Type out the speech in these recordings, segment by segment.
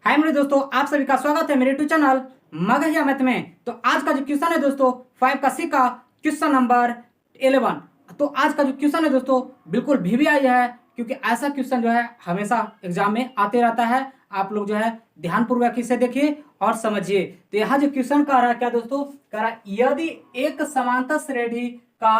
हाय मेरे दोस्तों, आप सभी का स्वागत है मेरे यूट्यूब चैनल मगहिया मैथ में। तो आज का जो क्वेश्चन है दोस्तों 5 का सी का क्वेश्चन नंबर 11। तो आज का जो क्वेश्चन है दोस्तों बिल्कुल वीवीआई है, क्योंकि ऐसा क्वेश्चन जो है हमेशा एग्जाम में आते रहता है। आप लोग जो है ध्यानपूर्वक इसे देखिए और समझिए। तो यहाँ जो क्वेश्चन कह रहा है क्या दोस्तों, कह रहा है यदि एक समांतर श्रेणी का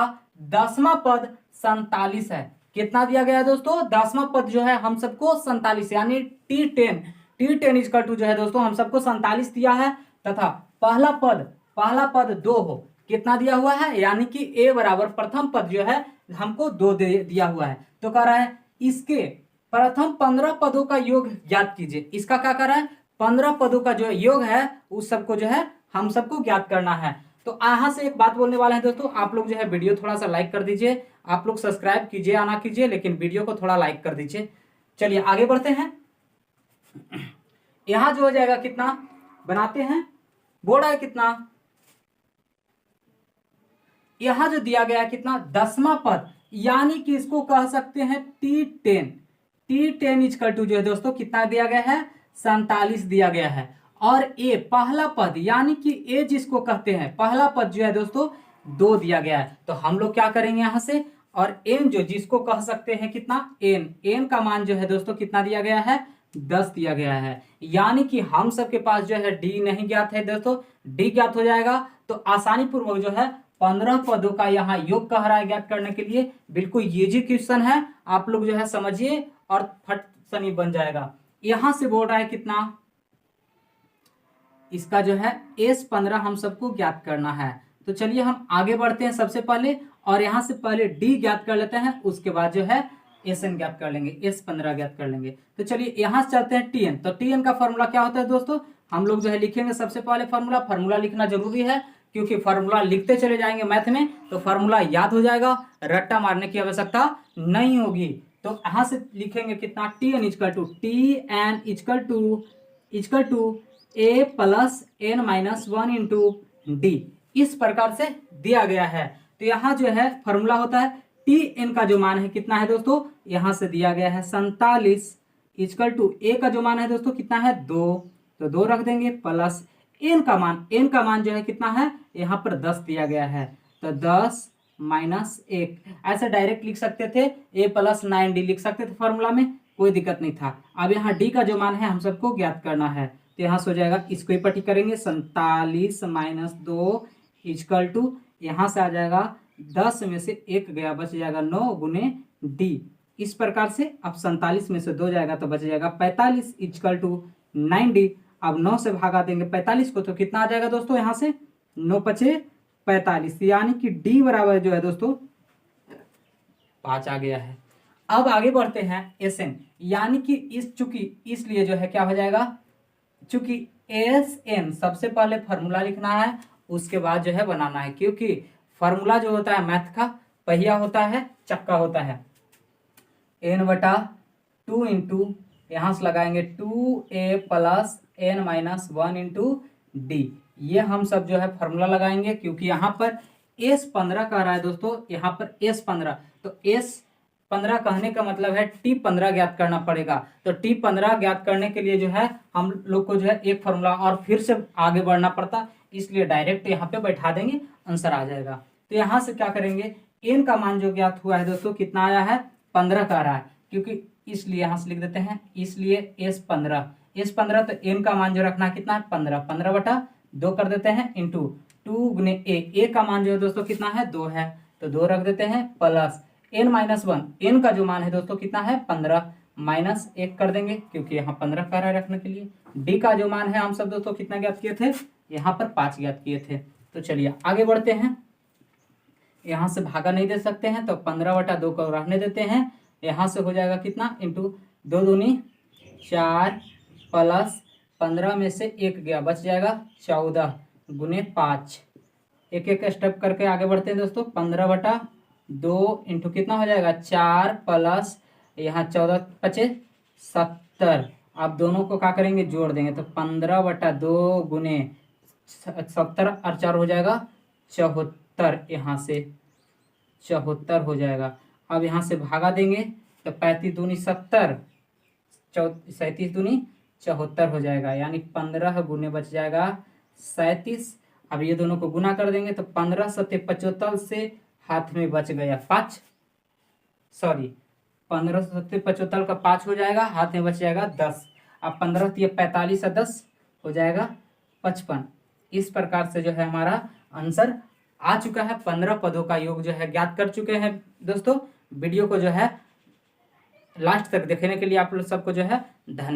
10वां पद 47 है। कितना दिया गया है दोस्तों? 10वां पद जो है हम सबको 47 यानी T10 इजकल टू जो है दोस्तों हम सबको 47 दिया है, तथा पहला पद 2 हो। कितना दिया हुआ है? यानी कि a बराबर प्रथम पद जो है हमको 2 दिया हुआ है। तो कह रहा है इसके प्रथम 15 पदों का योग ज्ञात कीजिए। इसका क्या कर रहा है? 15 पदों का जो योग है उस सबको जो है हम सबको ज्ञात करना है। तो यहां से एक बात बोलने वाले हैं दोस्तों, आप लोग जो है वीडियो थोड़ा सा लाइक कर दीजिए। आप लोग सब्सक्राइब कीजिए या ना कीजिए, लेकिन वीडियो को थोड़ा लाइक कर दीजिए। चलिए आगे बढ़ते हैं। यहां जो हो जाएगा कितना बनाते हैं, बोल रहा है कितना, यहां जो दिया गया है कितना 10वां पद, यानी कि इसको कह सकते हैं T10 इजकल टू जो है दोस्तों कितना दिया गया है? 47 दिया गया है। और ए पहला पद यानी कि ए जिसको कहते हैं पहला पद जो है दोस्तों 2 दिया गया है। तो हम लोग क्या करेंगे यहां से, और एन जो जिसको कह सकते हैं कितना, एन का मान जो है दोस्तों कितना दिया गया है? 10 दिया गया है। यानी कि हम सबके पास जो है डी नहीं ज्ञात है दोस्तों, डी ज्ञात हो जाएगा। तो आसानी पूर्वक जो है 15 पदों का यहाँ योग कह रहा है ज्ञात करने के लिए। बिल्कुल ये जी क्वेश्चन है, आप लोग जो है समझिए और फट सनी बन जाएगा। यहां से बोल रहा है कितना, इसका जो है S15 हम सबको ज्ञात करना है। तो चलिए हम आगे बढ़ते हैं सबसे पहले, और यहां से पहले डी ज्ञात कर लेते हैं, उसके बाद जो है एसएन ज्ञात कर लेंगे, S15 ज्ञात कर लेंगे। तो चलिए यहां से चलते हैं टीएन। तो टीएन का फॉर्मूला क्या होता है दोस्तों, हम लोग जो है लिखेंगे सबसे पहले फॉर्मूला लिखना जरूरी है, क्योंकि फॉर्मूला लिखते चले जाएंगे मैथ में तो फॉर्मूला याद हो जाएगा, रट्टा मारने की आवश्यकता नहीं होगी। तो यहां से लिखेंगे कितना, t n is equal to a plus n minus 1 into d, इस प्रकार से दिया गया है। तो यहाँ जो है फॉर्मूला होता है टी एन का जो मान है कितना है दोस्तों, यहां से दिया गया है 47 इजकल टू ए का जो मान है दोस्तों कितना है 2, तो 2 रख देंगे, प्लस एन का मान जो है कितना है, यहाँ पर 10 दिया गया है। तो 10 माइनस 1 ऐसे डायरेक्ट लिख सकते थे, ए प्लस 9 डी लिख सकते थे फॉर्मूला में, कोई दिक्कत नहीं था। अब यहाँ डी का जो मान है हम सबको ज्ञात करना है। तो यहाँ से हो जाएगा, इसको ही पट्टी करेंगे, 47 माइनस 2 इजकल टू, यहाँ से आ जाएगा 10 में से 1 गया, बच जाएगा 9 गुने डी। इस प्रकार से अब 47 में से 2 जाएगा तो बच जाएगा 45 इजकल टू 9D। अब 9 से भागा देंगे 45 को तो कितना आ जाएगा दोस्तों, यहाँ से 9 पचे 45, यानी कि डी बराबर जो है दोस्तों 5 आ गया है। अब आगे बढ़ते हैं एसएन, यानी कि चूंकि इसलिए जो है क्या हो जाएगा, चूंकि एस एन सबसे पहले फॉर्मूला लिखना है, उसके बाद जो है बनाना है, क्योंकि फॉर्मूला जो होता है मैथ का पहिया होता है, चक्का होता है, एन बटा 2 इंटू यहां से लगाएंगे 2a plus n minus 1 into d. ये हम सब जो है फॉर्मूला लगाएंगे, क्योंकि यहाँ पर S15 कह रहा है दोस्तों, यहाँ पर S15, तो S15 कहने का मतलब है T15 ज्ञात करना पड़ेगा। तो T15 ज्ञात करने के लिए जो है हम लोग को जो है एक फॉर्मूला और फिर से आगे बढ़ना पड़ता, इसलिए डायरेक्ट यहाँ पे बैठा देंगे, आंसर आ जाएगा। तो यहाँ से क्या करेंगे, एन का मान जो ज्ञात हुआ है दोस्तों कितना आया है, 15 का आ रहा है, क्योंकि इसलिए यहां से लिख देते हैं, इसलिए S15 तो एन का मान जो रखना है कितना है 15 बटा 2 कर देते हैं, इंटू 2 गुने ए का मान जो है दोस्तों कितना है 2 है, तो 2 रख देते हैं, प्लस एन माइनस 1, एन का जो मान है दोस्तों कितना है 15, माइनस 1 कर देंगे, क्योंकि यहाँ 15 का रखने के लिए। डी का जो मान है हम सब दोस्तों कितना ज्ञात किए थे, यहाँ पर 5 ज्ञात किए थे। तो चलिए आगे बढ़ते हैं, यहां से भागा नहीं दे सकते हैं तो 15 बटा 2 को रहने देते हैं, यहां से हो जाएगा कितना, इंटू 2 दूनी 4 प्लस 15 में से 1 गया, बच जाएगा 14 गुने 5। एक एक स्टेप करके आगे बढ़ते हैं दोस्तों, 15 बटा 2 इंटू कितना हो जाएगा 4 प्लस यहाँ 14 पचे 70। आप दोनों को क्या करेंगे, जोड़ देंगे, तो 15 बटा 2 गुने 70 और 4 हो जाएगा 74, यहाँ से 74 हो जाएगा। अब यहाँ से भागा देंगे तो 35 दूनी 70, 37 दूनी 74 हो जाएगा, यानी 15 गुने बच जाएगा 37। अब ये दोनों को गुना कर देंगे तो 15 सत्ते 75 से हाथ में बच गया 5, सॉरी 15 सत्ते 75 का 5 हो जाएगा, हाथ में बच जाएगा 10। अब 15 तो 45 और 10 हो जाएगा 55। इस प्रकार से जो है हमारा आंसर आ चुका है। 15 पदों का योग जो है ज्ञात कर चुके हैं दोस्तों। वीडियो को जो है लास्ट तक देखने के लिए आप लोग सबको जो है धन्यवाद।